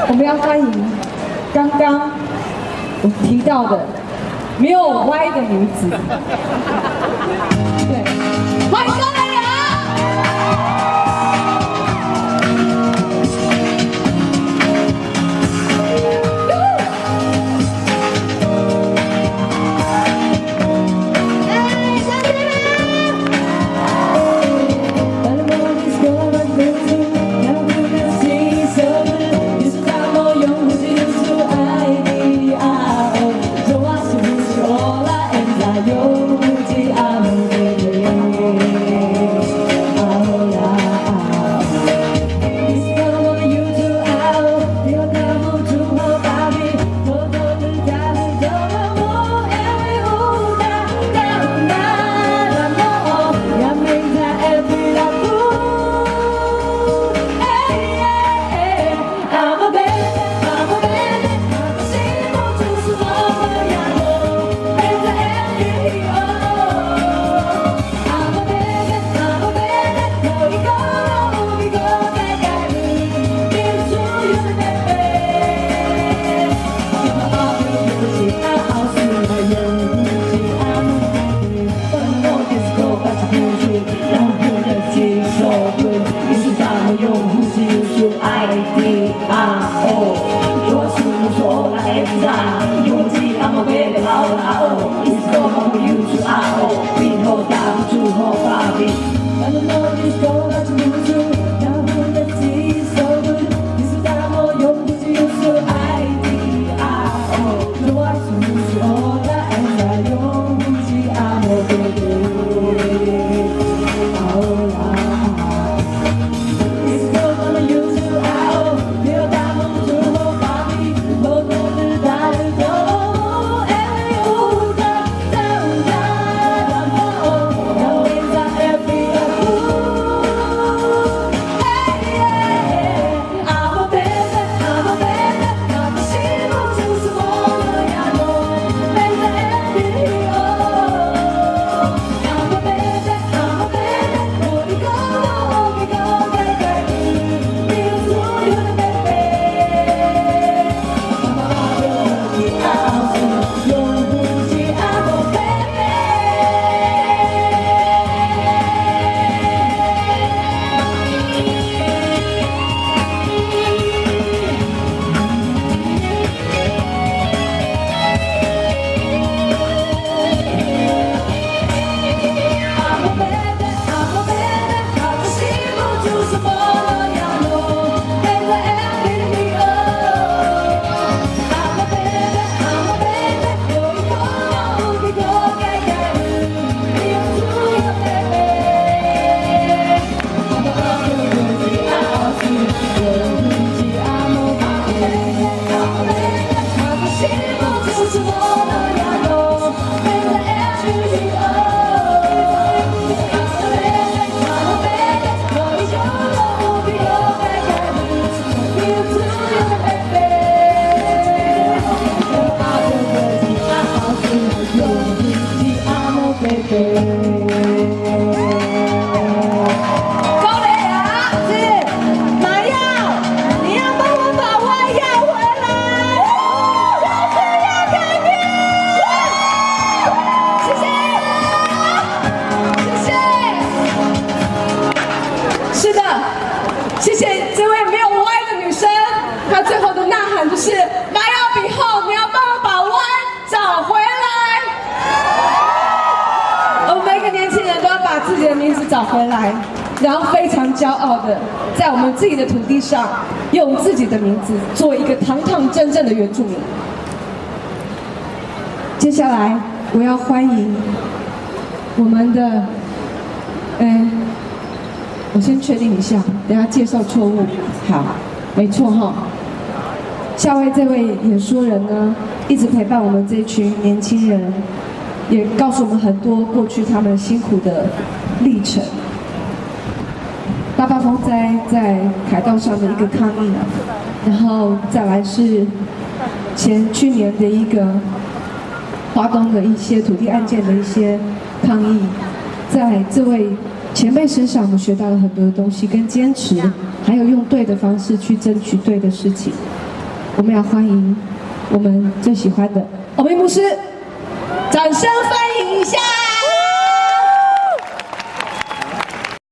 我们要欢迎刚刚我提到的没有歪的女子，对，欢迎高美雅。找回来，然后非常骄傲的在我们自己的土地上，用自己的名字做一个堂堂正正的原住民。接下来我要欢迎我们的，我先确定一下，等下介绍错误。好，没错哈。下位这位演说人呢，一直陪伴我们这群年轻人，也告诉我们很多过去他们辛苦的历程。88风灾在凯道上的一个抗议，然后再来是去年的一个花东的一些土地案件的一些抗议，在这位前辈身上，我们学到了很多的东西跟坚持，还有用对的方式去争取对的事情。我们要欢迎我们最喜欢的欧美牧师，掌声欢迎一下。